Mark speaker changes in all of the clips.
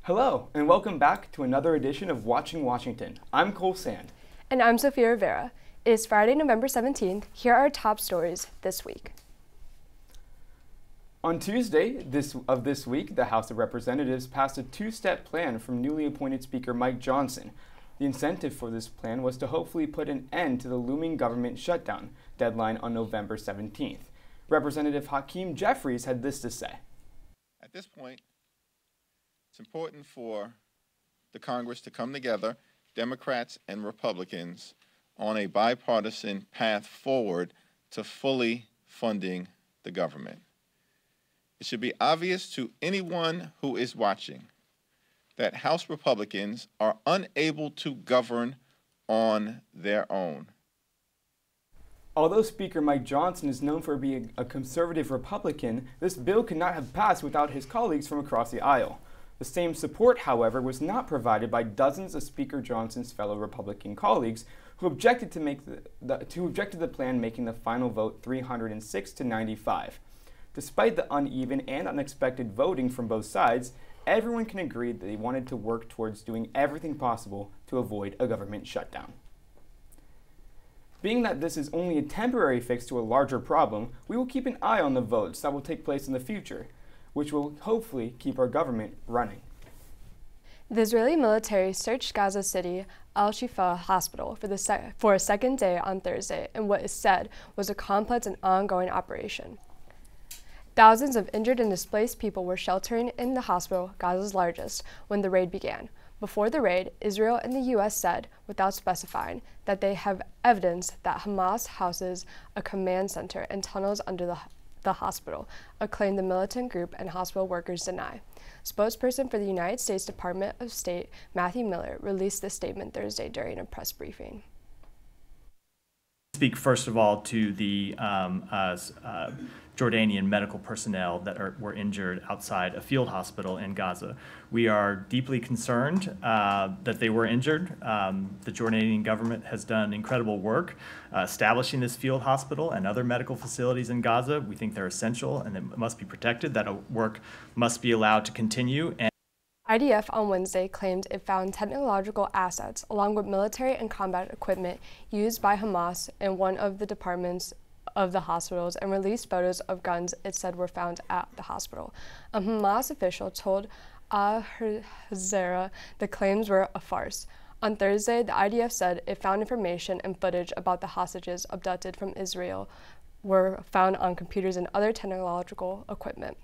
Speaker 1: Hello, and welcome back to another edition of Watching Washington. I'm Cole Sand.
Speaker 2: And I'm Sophia Rivera. It is Friday, November 17th. Here are our top stories this week.
Speaker 1: On Tuesday of this week, the House of Representatives passed a two-step plan from newly appointed Speaker Mike Johnson. The incentive for this plan was to hopefully put an end to the looming government shutdown deadline on November 17th. Representative Hakeem Jeffries had this to say.
Speaker 3: At this point, it's important for the Congress to come together, Democrats and Republicans, on a bipartisan path forward to fully funding the government. It should be obvious to anyone who is watching that House Republicans are unable to govern on their own.
Speaker 1: Although Speaker Mike Johnson is known for being a conservative Republican, this bill could not have passed without his colleagues from across the aisle. The same support, however, was not provided by dozens of Speaker Johnson's fellow Republican colleagues who objected to the plan making the final vote 306 to 95. Despite the uneven and unexpected voting from both sides, everyone can agree that they wanted to work towards doing everything possible to avoid a government shutdown. Being that this is only a temporary fix to a larger problem, we will keep an eye on the votes that will take place in the future, which will hopefully keep our government running.
Speaker 2: The Israeli military searched Gaza City Al-Shifa hospital for a second day on Thursday in what is said was a complex and ongoing operation. Thousands of injured and displaced people were sheltering in the hospital, Gaza's largest, when the raid began. Before the raid, Israel and the U.S. said, without specifying, that they have evidence that Hamas houses a command center and tunnels under the hospital, a claim the militant group and hospital workers deny. Spokesperson for the United States Department of State, Matthew Miller, released this statement Thursday during a press briefing.
Speaker 4: Speak first of all to the Jordanian medical personnel that were injured outside a field hospital in Gaza. We are deeply concerned that they were injured. The Jordanian government has done incredible work establishing this field hospital and other medical facilities in Gaza. We think they're essential and they must be protected. That work must be allowed to continue.
Speaker 2: IDF on Wednesday claimed it found technological assets along with military and combat equipment used by Hamas in one of the departments of the hospitals and released photos of guns it said were found at the hospital. A Hamas official told Al Jazeera the claims were a farce. On Thursday, the IDF said it found information and footage about the hostages abducted from Israel were found on computers and other technological equipment.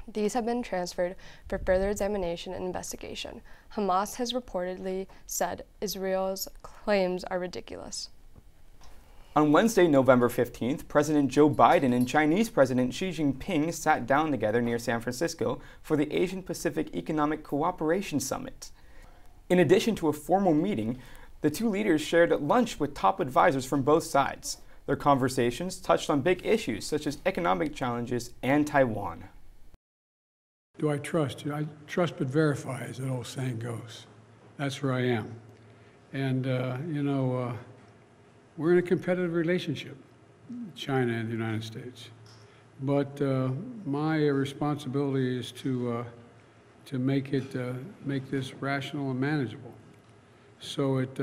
Speaker 2: These have been transferred for further examination and investigation. Hamas has reportedly said Israel's claims are ridiculous.
Speaker 1: On Wednesday, November 15th, President Joe Biden and Chinese President Xi Jinping sat down together near San Francisco for the Asian-Pacific Economic Cooperation Summit. In addition to a formal meeting, the two leaders shared lunch with top advisors from both sides. Their conversations touched on big issues such as economic challenges and Taiwan.
Speaker 5: Do I trust you? I trust but verify, as that old saying goes. That's where I am. And, we're in a competitive relationship, China and the United States. But my responsibility is to make this rational and manageable, so it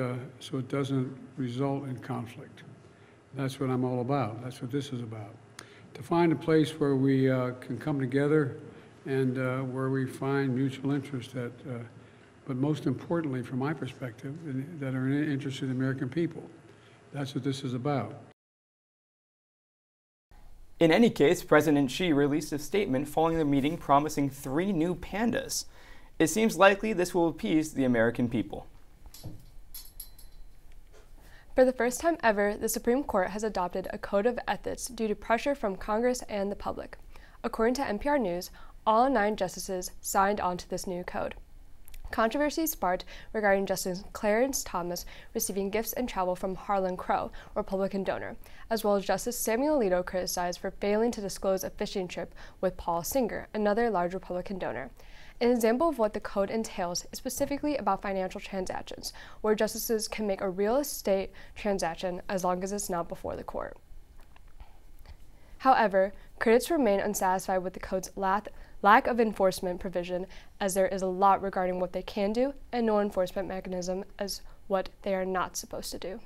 Speaker 5: doesn't result in conflict. That's what I'm all about. That's what this is about. To find a place where we can come together and where we find mutual interest but most importantly, from my perspective, that are interested in the American people. That's what this is about.
Speaker 1: In any case, President Xi released a statement following the meeting promising 3 new pandas. It seems likely this will appease the American people.
Speaker 2: For the first time ever, the Supreme Court has adopted a code of ethics due to pressure from Congress and the public. According to NPR News, all 9 justices signed on to this new code. Controversy sparked regarding Justice Clarence Thomas receiving gifts and travel from Harlan Crow, Republican donor, as well as Justice Samuel Alito criticized for failing to disclose a fishing trip with Paul Singer, another large Republican donor. An example of what the code entails is specifically about financial transactions, where justices can make a real estate transaction as long as it's not before the court. However, Critics remain unsatisfied with the code's lack of enforcement provision, as there is a lot regarding what they can do and no enforcement mechanism as what they are not supposed to do.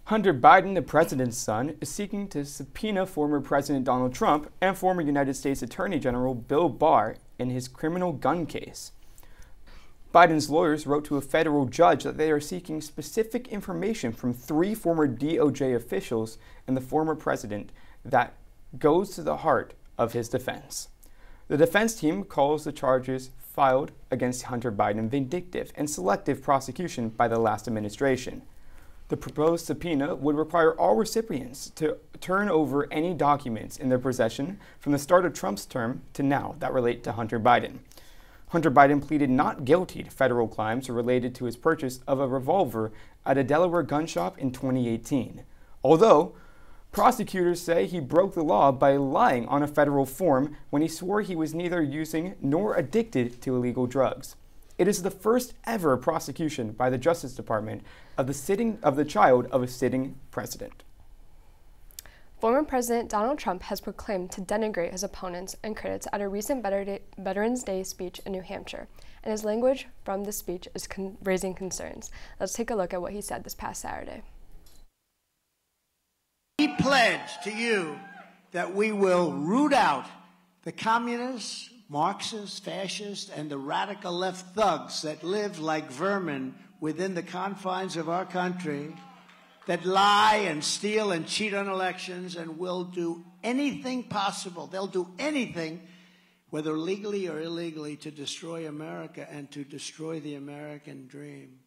Speaker 1: Hunter Biden, the president's son, is seeking to subpoena former President Donald Trump and former United States Attorney General Bill Barr in his criminal gun case. Biden's lawyers wrote to a federal judge that they are seeking specific information from 3 former DOJ officials and the former president that goes to the heart of his defense. The defense team calls the charges filed against Hunter Biden vindictive and selective prosecution by the last administration. The proposed subpoena would require all recipients to turn over any documents in their possession from the start of Trump's term to now that relate to Hunter Biden. Hunter Biden pleaded not guilty to federal crimes related to his purchase of a revolver at a Delaware gun shop in 2018, although prosecutors say he broke the law by lying on a federal form when he swore he was neither using nor addicted to illegal drugs. It is the first ever prosecution by the Justice Department of the child of a sitting president.
Speaker 2: Former President Donald Trump has proclaimed to denigrate his opponents and critics at a recent Veterans Day speech in New Hampshire, and his language from the speech is raising concerns. Let's take a look at what he said this past Saturday.
Speaker 6: We pledge to you that we will root out the communists, Marxists, fascists, and the radical left thugs that live like vermin within the confines of our country, that lie and steal and cheat on elections and will do anything possible. They'll do anything, whether legally or illegally, to destroy America and to destroy the American dream.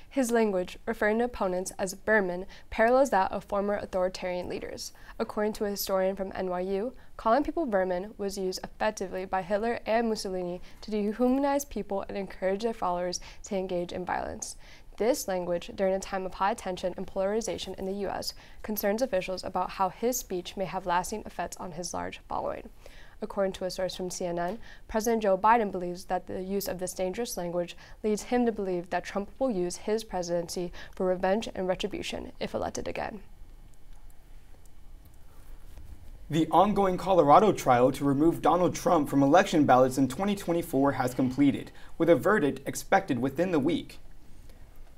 Speaker 2: His language, referring to opponents as vermin, parallels that of former authoritarian leaders. According to a historian from NYU, calling people vermin was used effectively by Hitler and Mussolini to dehumanize people and encourage their followers to engage in violence. This language, during a time of high tension and polarization in the U.S., concerns officials about how his speech may have lasting effects on his large following. According to a source from CNN, President Joe Biden believes that the use of this dangerous language leads him to believe that Trump will use his presidency for revenge and retribution if elected again.
Speaker 1: The ongoing Colorado trial to remove Donald Trump from election ballots in 2024 has completed, with a verdict expected within the week.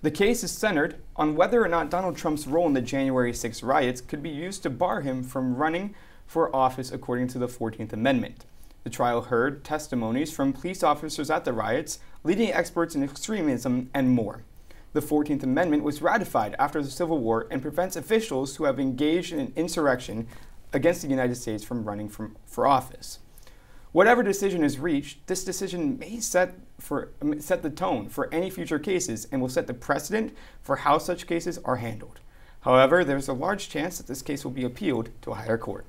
Speaker 1: The case is centered on whether or not Donald Trump's role in the January 6 riots could be used to bar him from running for office according to the 14th Amendment. The trial heard testimonies from police officers at the riots, leading experts in extremism, and more. The 14th Amendment was ratified after the Civil War and prevents officials who have engaged in an insurrection against the United States from running for office. Whatever decision is reached, this decision may set the tone for any future cases and will set the precedent for how such cases are handled. However, there's a large chance that this case will be appealed to a higher court.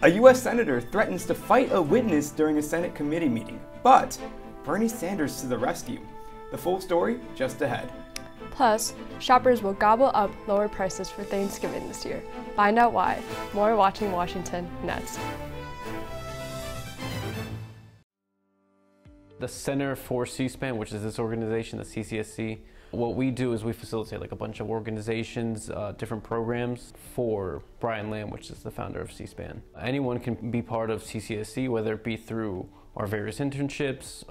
Speaker 1: A U.S. senator threatens to fight a witness during a Senate committee meeting, but Bernie Sanders to the rescue. The full story just ahead.
Speaker 2: Plus, shoppers will gobble up lower prices for Thanksgiving this year. Find out why. More Watching Washington next.
Speaker 7: The Center for C-SPAN, which is this organization, the CCSC, what we do is we facilitate like a bunch of organizations, different programs for Brian Lamb, which is the founder of C-SPAN. Anyone can be part of CCSC, whether it be through our various internships,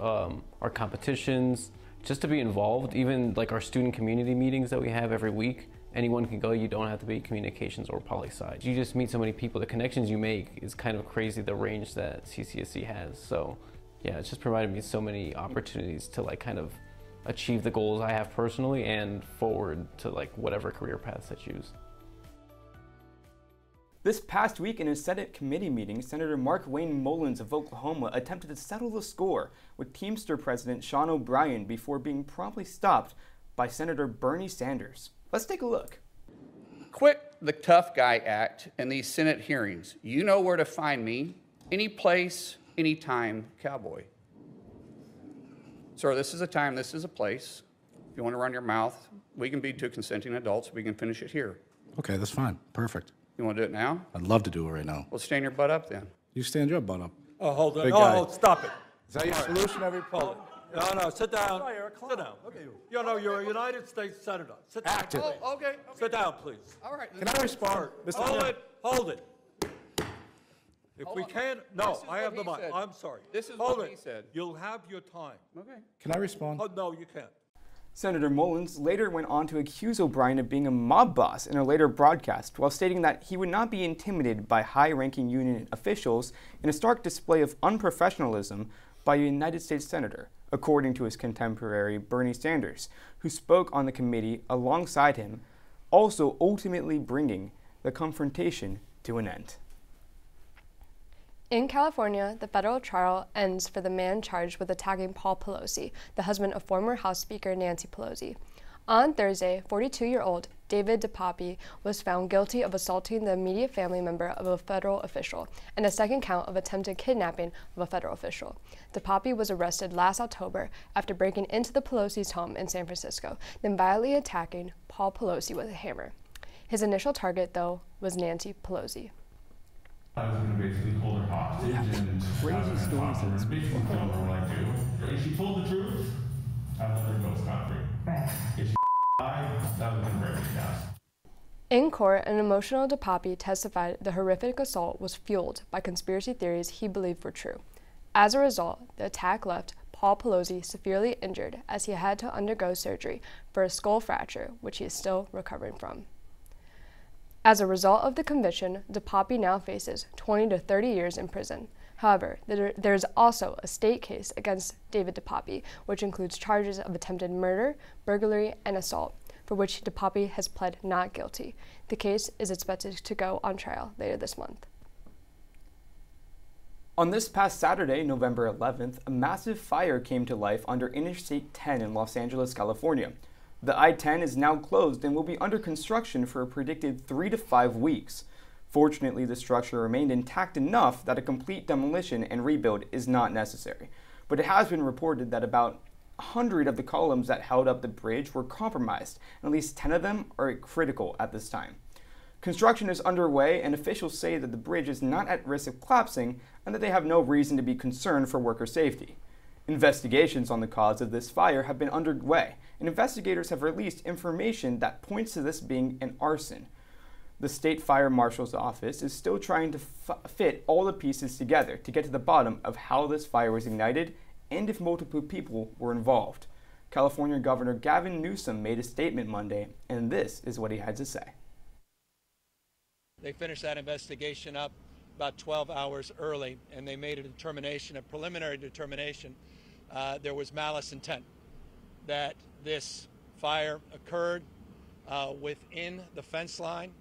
Speaker 7: our competitions, just to be involved, even like our student community meetings that we have every week. Anyone can go, you don't have to be communications or poli-sci. You just meet so many people, the connections you make is kind of crazy, the range that CCSC has. So yeah, it's just provided me so many opportunities to like kind of achieve the goals I have personally and forward to like whatever career paths I choose.
Speaker 1: This past week in a Senate committee meeting, Senator Mark Wayne Mullins of Oklahoma attempted to settle the score with Teamster President Sean O'Brien before being promptly stopped by Senator Bernie Sanders. Let's take a look.
Speaker 8: Quit the tough guy act in these Senate hearings. You know where to find me, any place, anytime, cowboy. Sir, this is a time, this is a place. If you want to run your mouth, we can be two consenting adults. We can finish it here.
Speaker 9: Okay, that's fine. Perfect.
Speaker 8: You want to do it now?
Speaker 9: I'd love to do it right now.
Speaker 8: Well, stand your butt up then.
Speaker 9: You stand your butt up.
Speaker 10: Oh, hold on.
Speaker 9: Big guy.
Speaker 10: Oh, stop it.
Speaker 9: Is that your solution, every poll?
Speaker 10: No, sit down. Sit down. Okay. You know, you're a United States Senator. Sit down.
Speaker 9: Active.
Speaker 8: Oh, okay.
Speaker 10: Sit down, please.
Speaker 8: All right.
Speaker 9: Can I respond?
Speaker 10: Hold it. If we can't, no,
Speaker 8: This is
Speaker 10: I have
Speaker 8: what
Speaker 10: the
Speaker 8: he
Speaker 10: mic.
Speaker 8: said.
Speaker 10: I'm sorry.
Speaker 8: This is
Speaker 10: Hold
Speaker 8: what
Speaker 10: it.
Speaker 8: he said.
Speaker 10: You'll have your time.
Speaker 8: Okay.
Speaker 9: Can I respond?
Speaker 10: Oh, no, you can't.
Speaker 1: Senator Mullins later went on to accuse O'Brien of being a mob boss in a later broadcast, while stating that he would not be intimidated by high-ranking union officials in a stark display of unprofessionalism by a United States senator, according to his contemporary Bernie Sanders, who spoke on the committee alongside him, also ultimately bringing the confrontation to an end.
Speaker 2: In California, the federal trial ends for the man charged with attacking Paul Pelosi, the husband of former House Speaker Nancy Pelosi. On Thursday, 42-year-old David DePapi was found guilty of assaulting the immediate family member of a federal official and a second count of attempted kidnapping of a federal official. DePapi was arrested last October after breaking into the Pelosi's home in San Francisco, then violently attacking Paul Pelosi with a hammer. His initial target, though, was Nancy Pelosi.
Speaker 11: I was going to basically hold her hostage and
Speaker 1: crazy stories in this
Speaker 11: basically film her what I do. If she told the truth, I'd let her go scot-free. If she lied, that would have been breaking down.
Speaker 2: In court, an emotional DePapi testified the horrific assault was fueled by conspiracy theories he believed were true. As a result, the attack left Paul Pelosi severely injured as he had to undergo surgery for a skull fracture, which he is still recovering from. As a result of the conviction, DePapi now faces 20 to 30 years in prison. However, there is also a state case against David DePapi, which includes charges of attempted murder, burglary, and assault, for which DePapi has pled not guilty. The case is expected to go on trial later this month.
Speaker 1: On this past Saturday, November 11th, a massive fire came to life under Interstate 10 in Los Angeles, California. The I-10 is now closed and will be under construction for a predicted 3 to 5 weeks. Fortunately, the structure remained intact enough that a complete demolition and rebuild is not necessary. But it has been reported that about 100 of the columns that held up the bridge were compromised, and at least 10 of them are critical at this time. Construction is underway, and officials say that the bridge is not at risk of collapsing and that they have no reason to be concerned for worker safety. Investigations on the cause of this fire have been underway, and investigators have released information that points to this being an arson. The State Fire Marshal's office is still trying to fit all the pieces together to get to the bottom of how this fire was ignited and if multiple people were involved. California Governor Gavin Newsom made a statement Monday, and this is what he had to say.
Speaker 12: They finished that investigation up about 12 hours early, and they made a determination, a preliminary determination, there was malice intent, that this fire occurred within the fence line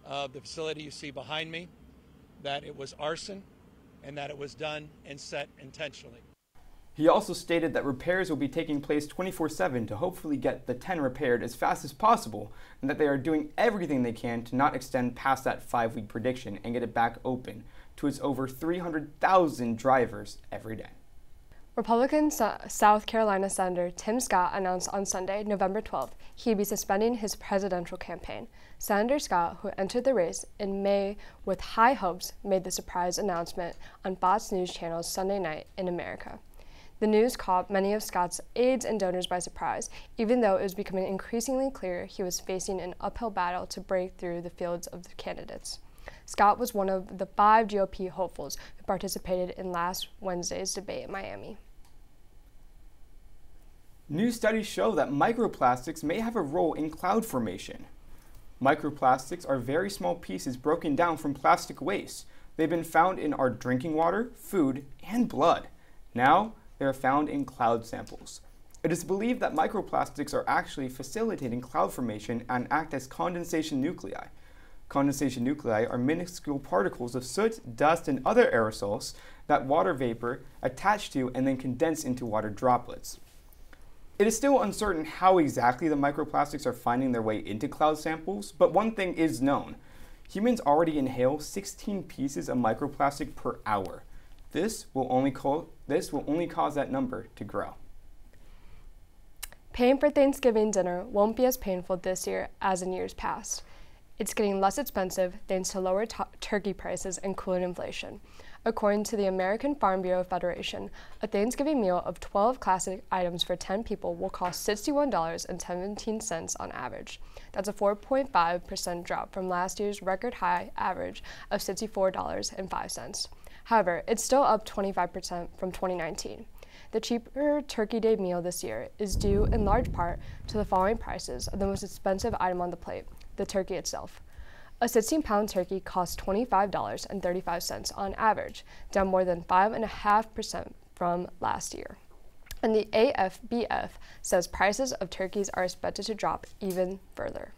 Speaker 12: of the facility you see behind me, that it was arson, and that it was done and set intentionally.
Speaker 1: He also stated that repairs will be taking place 24/7 to hopefully get the 10 repaired as fast as possible, and that they are doing everything they can to not extend past that 5-week prediction and get it back open to its over 300,000 drivers every day.
Speaker 2: Republican South Carolina Senator Tim Scott announced on Sunday, November 12th, he'd be suspending his presidential campaign. Senator Scott, who entered the race in May with high hopes, made the surprise announcement on Fox News Channel's Sunday Night in America. The news caught many of Scott's aides and donors by surprise, even though it was becoming increasingly clear he was facing an uphill battle to break through the fields of the candidates. Scott was one of the 5 GOP hopefuls who participated in last Wednesday's debate in Miami.
Speaker 1: New studies show that microplastics may have a role in cloud formation. Microplastics are very small pieces broken down from plastic waste. They've been found in our drinking water, food, and blood. Now, they are found in cloud samples. It is believed that microplastics are actually facilitating cloud formation and act as condensation nuclei. Condensation nuclei are minuscule particles of soot, dust, and other aerosols that water vapor attach to and then condense into water droplets. It is still uncertain how exactly the microplastics are finding their way into cloud samples, but one thing is known. Humans already inhale 16 pieces of microplastic per hour. This will only cause that number to grow.
Speaker 2: Paying for Thanksgiving dinner won't be as painful this year as in years past. It's getting less expensive thanks to lower turkey prices and cooling inflation. According to the American Farm Bureau Federation, a Thanksgiving meal of 12 classic items for 10 people will cost $61.17 on average. That's a 4.5% drop from last year's record high average of $64.05. However, it's still up 25% from 2019. The cheaper Turkey Day meal this year is due in large part to the falling prices of the most expensive item on the plate, the turkey itself. A 16-pound turkey costs $25.35 on average, down more than 5.5% from last year. And the AFBF says prices of turkeys are expected to drop even further.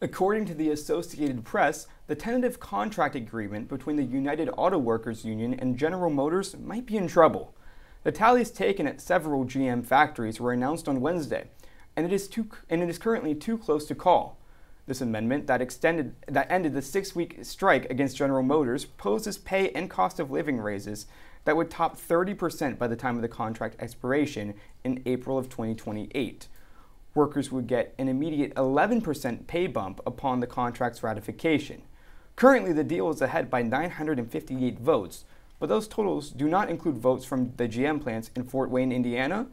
Speaker 1: According to the Associated Press, the tentative contract agreement between the United Auto Workers Union and General Motors might be in trouble. The tallies taken at several GM factories were announced on Wednesday, and it is currently too close to call. This amendment that ended the 6-week strike against General Motors poses pay and cost of living raises that would top 30% by the time of the contract expiration in April of 2028. Workers would get an immediate 11% pay bump upon the contract's ratification. Currently, the deal is ahead by 958 votes, but those totals do not include votes from the GM plants in Fort Wayne, Indiana,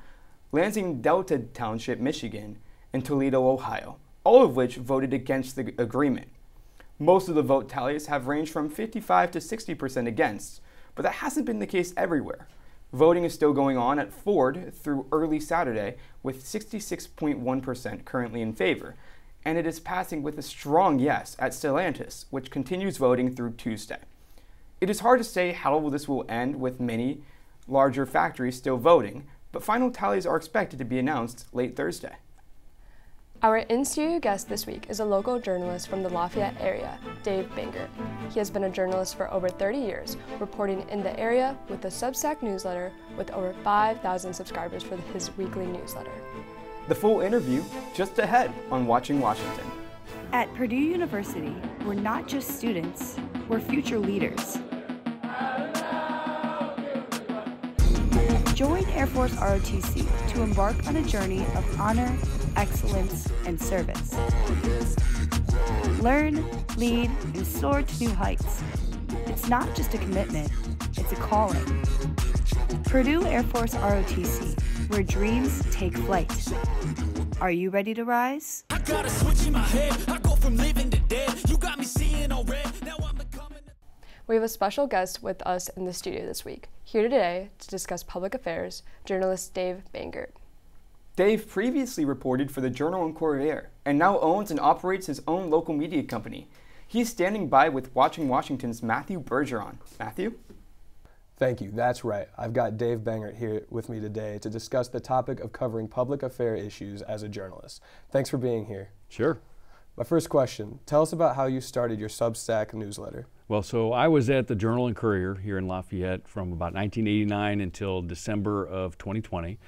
Speaker 1: Lansing Delta Township, Michigan, and Toledo, Ohio, all of which voted against the agreement. Most of the vote tallies have ranged from 55 to 60% against, but that hasn't been the case everywhere. Voting is still going on at Ford through early Saturday, with 66.1% currently in favor, and it is passing with a strong yes at Stellantis, which continues voting through Tuesday. It is hard to say how this will end with many larger factories still voting, but final tallies are expected to be announced late Thursday.
Speaker 2: Our in-studio guest this week is a local journalist from the Lafayette area, Dave Bangert. He has been a journalist for over 30 years, reporting in the area with a Substack newsletter with over 5,000 subscribers for his weekly newsletter.
Speaker 1: The full interview just ahead on Watching Washington.
Speaker 13: At Purdue University, we're not just students, we're future leaders. Join Air Force ROTC to embark on a journey of honor, excellence, and service. Learn, lead, and soar to new heights. It's not just a commitment, it's a calling. Purdue Air Force ROTC, where dreams take flight. Are you ready to rise? I got a switch in my head. I go from living to dead. You got me seeing all red. Now I'm becoming.
Speaker 2: We have a special guest with us in the studio this week. Here today to discuss public affairs, journalist Dave Bangert.
Speaker 1: Dave previously reported for the Journal and Courier and now owns and operates his own local media company. He's standing by with Watching Washington's Matthew Bergeron. Matthew?
Speaker 14: Thank you. That's right. I've got Dave Bangert here with me today to discuss the topic of covering public affair issues as a journalist. Thanks for being here.
Speaker 15: Sure.
Speaker 14: My first question, tell us about how you started your Substack newsletter.
Speaker 15: Well, so I was at the Journal and Courier here in Lafayette from about 1989 until December of 2020.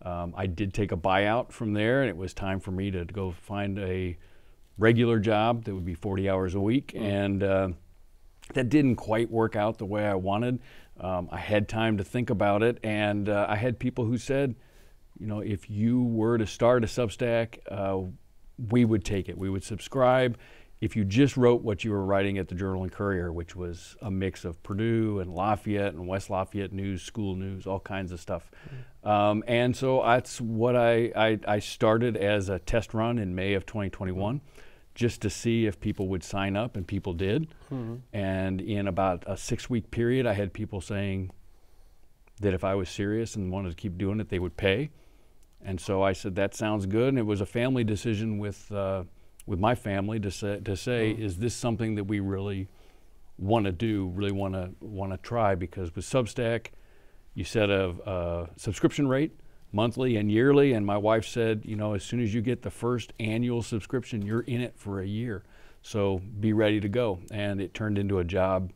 Speaker 15: I did take a buyout from there, and it was time for me to go find a regular job that would be 40 hours a week, and that didn't quite work out the way I wanted. I had time to think about it, and I had people who said, you know, if you were to start a Substack, we would take it. We would subscribe. If you just wrote what you were writing at the Journal and Courier, which was a mix of Purdue and Lafayette and West Lafayette news, school news, all kinds of stuff. And so that's what I started as a test run in May of 2021, just to see if people would sign up, and people did. And in about a 6-week period, I had people saying that if I was serious and wanted to keep doing it, they would pay. And so I said, that sounds good. And it was a family decision with my family to say, is this something that we really want to do, really want to try? Because with Substack, you set a subscription rate, monthly and yearly, and my wife said, you know, as soon as you get the first annual subscription, you're in it for a year. So be ready to go. And it turned into a job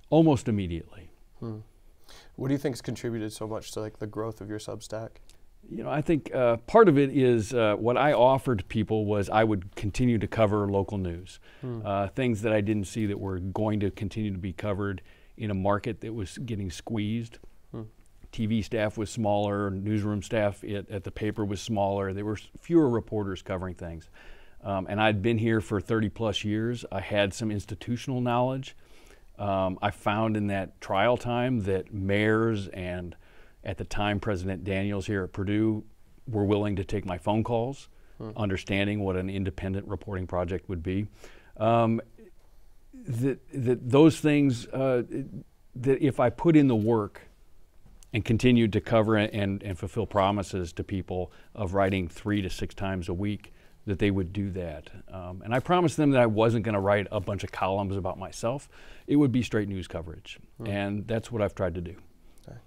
Speaker 15: almost immediately.
Speaker 14: What do you think has contributed so much to like the growth of your Substack?
Speaker 15: You know, I think part of it is what I offered people was I would continue to cover local news, things that I didn't see that were going to continue to be covered in a market that was getting squeezed. TV staff was smaller, newsroom staff at the paper was smaller. There were fewer reporters covering things. And I'd been here for 30 plus years. I had some institutional knowledge. I found in that trial time that mayors and at the time President Daniels here at Purdue were willing to take my phone calls, understanding what an independent reporting project would be. Those things, that if I put in the work and continued to cover and fulfill promises to people of writing 3 to 6 times a week, that they would do that. And I promised them that I wasn't going to write a bunch of columns about myself. It would be straight news coverage. And that's what I've tried to do.
Speaker 14: Okay.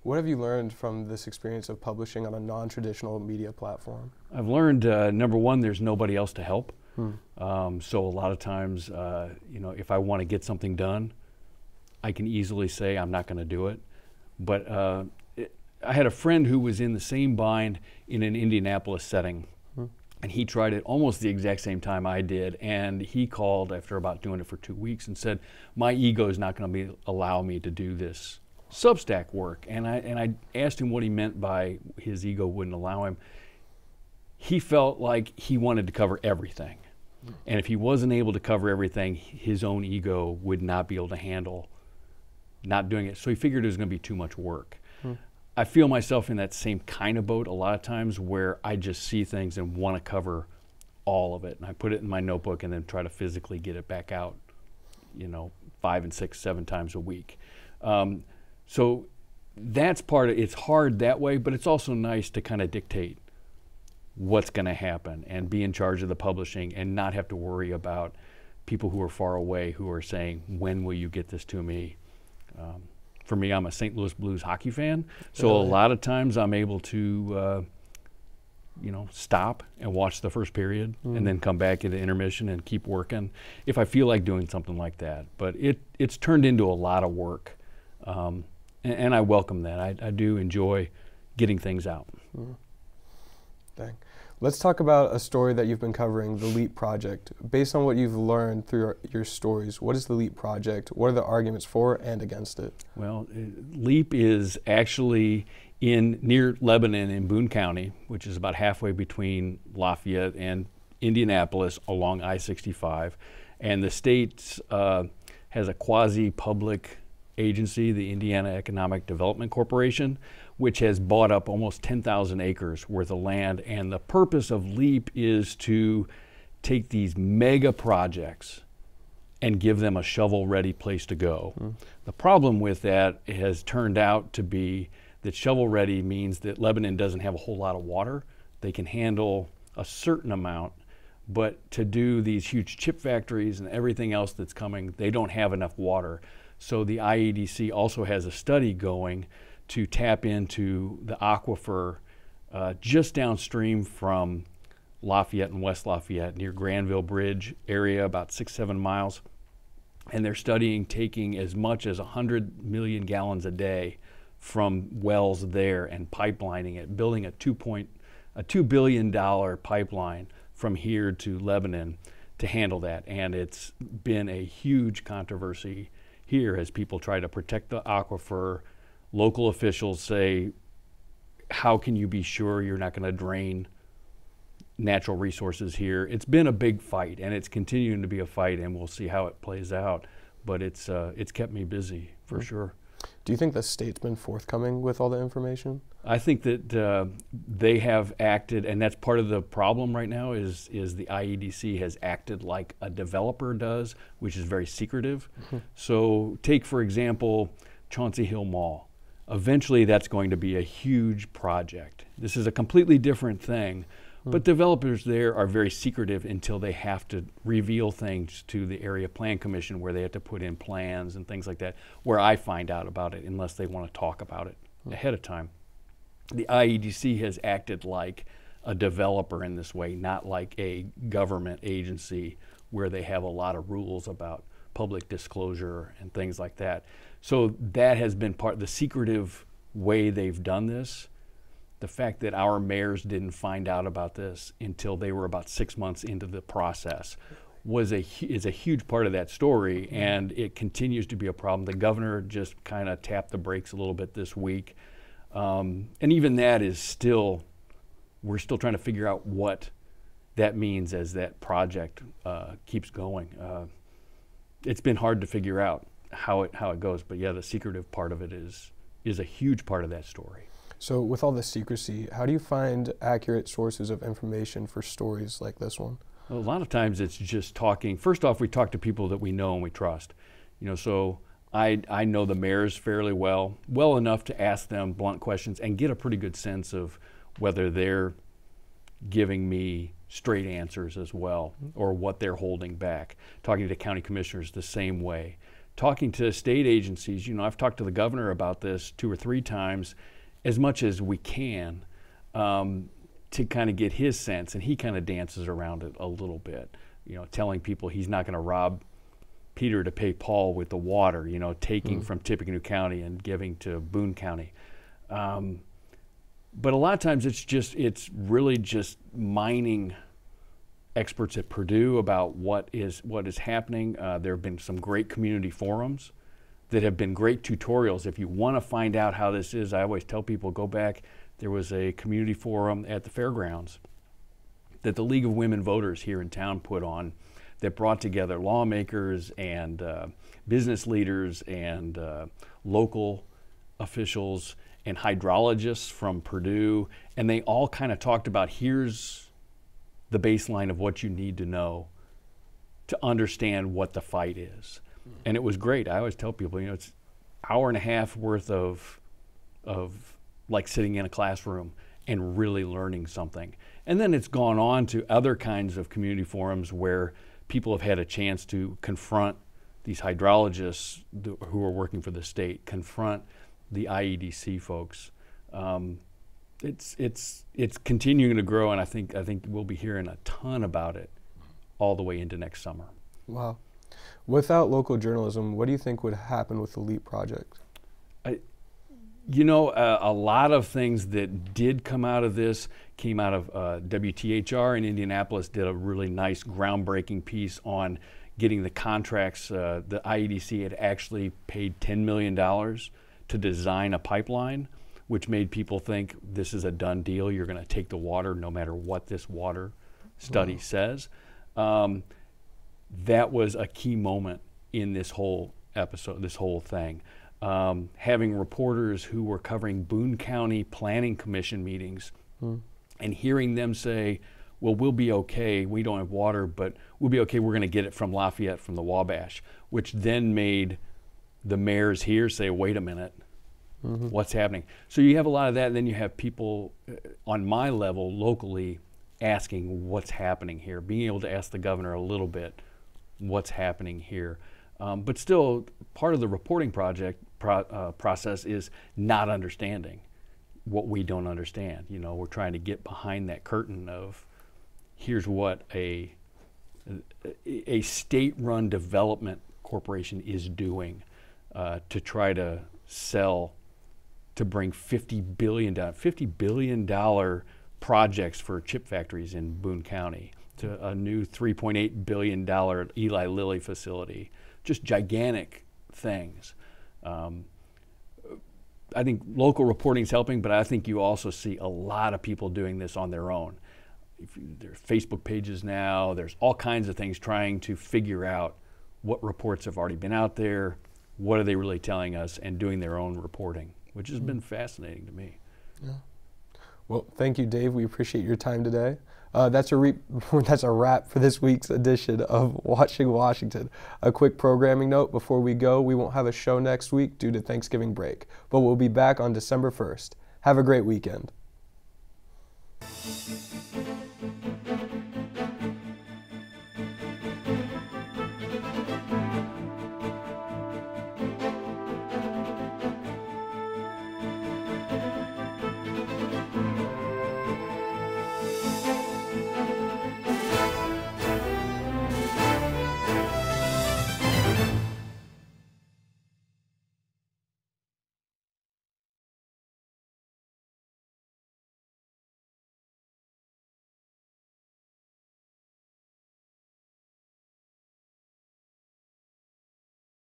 Speaker 14: What have you learned from this experience of publishing on a non-traditional media platform?
Speaker 15: I've learned, number one, there's nobody else to help. So a lot of times, if I want to get something done, I can easily say I'm not going to do it. But I had a friend who was in the same bind in an Indianapolis setting. And he tried it almost the exact same time I did, and he called after about doing it for 2 weeks and said, my ego is not going to allow me to do this Substack work. And I asked him what he meant by his ego wouldn't allow him. He felt like he wanted to cover everything. And if he wasn't able to cover everything, his own ego would not be able to handle not doing it. So he figured it was going to be too much work. I feel myself in that same kind of boat a lot of times where I just see things and want to cover all of it. And I put it in my notebook and then try to physically get it back out, 5 and 6, 7 times a week. So that's part of it. It's hard that way, but it's also nice to kind of dictate what's going to happen and be in charge of the publishing and not have to worry about people who are far away who are saying, when will you get this to me? For me, I'm a St. Louis Blues hockey fan, so a lot of times I'm able to, stop and watch the first period and then come back at the intermission and keep working if I feel like doing something like that. But it's turned into a lot of work, and I welcome that. I do enjoy getting things out.
Speaker 14: Dang. Let's talk about a story that you've been covering, the LEAP Project. Based on what you've learned through your stories, what is the LEAP Project? What are the arguments for and against it?
Speaker 15: Well, LEAP is actually near Lebanon in Boone County, which is about halfway between Lafayette and Indianapolis along I-65. And the state has a quasi-public agency, the Indiana Economic Development Corporation, which has bought up almost 10,000 acres worth of land. And the purpose of LEAP is to take these mega projects and give them a shovel-ready place to go. The problem with that has turned out to be that shovel-ready means that Lebanon doesn't have a whole lot of water. They can handle a certain amount, but to do these huge chip factories and everything else that's coming, they don't have enough water. So the IEDC also has a study going to tap into the aquifer just downstream from Lafayette and West Lafayette near Granville Bridge area, about 6-7 miles. And they're studying taking as much as 100 million gallons a day from wells there and pipelining it, building a $2 billion pipeline from here to Lebanon to handle that. And it's been a huge controversy here as people try to protect the aquifer. Local officials say, how can you be sure you're not going to drain natural resources here? It's been a big fight, and it's continuing to be a fight, and we'll see how it plays out. But it's kept me busy, for sure.
Speaker 14: Do you think the state's been forthcoming with all the information?
Speaker 15: I think that they have acted, and that's part of the problem right now is the IEDC has acted like a developer does, which is very secretive. So take, for example, Chauncey Hill Mall. Eventually that's going to be a huge project. This is a completely different thing, but developers there are very secretive until they have to reveal things to the Area Plan Commission where they have to put in plans and things like that, where I find out about it unless they want to talk about it ahead of time. The IEDC has acted like a developer in this way, not like a government agency where they have a lot of rules about public disclosure and things like that. So that has been part of the secretive way they've done this. The fact that our mayors didn't find out about this until they were about 6 months into the process is a huge part of that story, and it continues to be a problem. The governor just kind of tapped the brakes a little bit this week. And even that is we're still trying to figure out what that means as that project keeps going. It's been hard to figure out how it goes, but yeah, the secretive part of it is a huge part of that story.
Speaker 14: So with all the secrecy, how do you find accurate sources of information for stories like this one?
Speaker 15: A lot of times it's just talking. First off, we talk to people that we know and we trust. So I know the mayors fairly well enough to ask them blunt questions and get a pretty good sense of whether they're giving me straight answers as well, or what they're holding back. Talking to county commissioners the same way. Talking to state agencies, I've talked to the governor about this 2 or 3 times, as much as we can, to kind of get his sense, and he kind of dances around it a little bit, telling people he's not going to rob Peter to pay Paul with the water, taking from Tippecanoe County and giving to Boone County. But a lot of times it's really just mining experts at Purdue about what is happening. There have been some great community forums that have been great tutorials. If you want to find out how this is, I always tell people, go back. There was a community forum at the fairgrounds that the League of Women Voters here in town put on that brought together lawmakers and business leaders and local officials and hydrologists from Purdue, and they all kind of talked about, here's the baseline of what you need to know to understand what the fight is. And it was great. I always tell people, it's an hour and a half worth of like sitting in a classroom and really learning something. And then it's gone on to other kinds of community forums where people have had a chance to confront these hydrologists who are working for the state, confront the IEDC folks. It's continuing to grow, and I think we'll be hearing a ton about it all the way into next summer.
Speaker 14: Wow. Without local journalism, what do you think would happen with the LEAP project?
Speaker 15: A lot of things that did come out of this came out of WTHR in Indianapolis did a really nice groundbreaking piece on getting the contracts. The IEDC had actually paid $10 million to design a pipeline, which made people think this is a done deal. You're going to take the water no matter what this water study says. That was a key moment in this whole episode, this whole thing. Having reporters who were covering Boone County Planning Commission meetings and hearing them say, well, we'll be okay, we don't have water, but we'll be okay, we're going to get it from Lafayette, from the Wabash, which then made the mayors here say, wait a minute, what's happening? So you have a lot of that, and then you have people on my level locally asking what's happening here, being able to ask the governor a little bit what's happening here. But still, part of the reporting process is not understanding what we don't understand. We're trying to get behind that curtain of here's what a state-run development corporation is doing to try to sell, to bring $50 billion projects for chip factories in Boone County, to a new $3.8 billion Eli Lilly facility. Just gigantic things. I think local reporting is helping, but I think you also see a lot of people doing this on their own. There's Facebook pages now, there's all kinds of things trying to figure out what reports have already been out there, what are they really telling us, and doing their own reporting, which has been fascinating to me.
Speaker 14: Yeah. Well, thank you, Dave. We appreciate your time today. That's a wrap for this week's edition of Watching Washington. A quick programming note before we go: we won't have a show next week due to Thanksgiving break, but we'll be back on December 1st. Have a great weekend.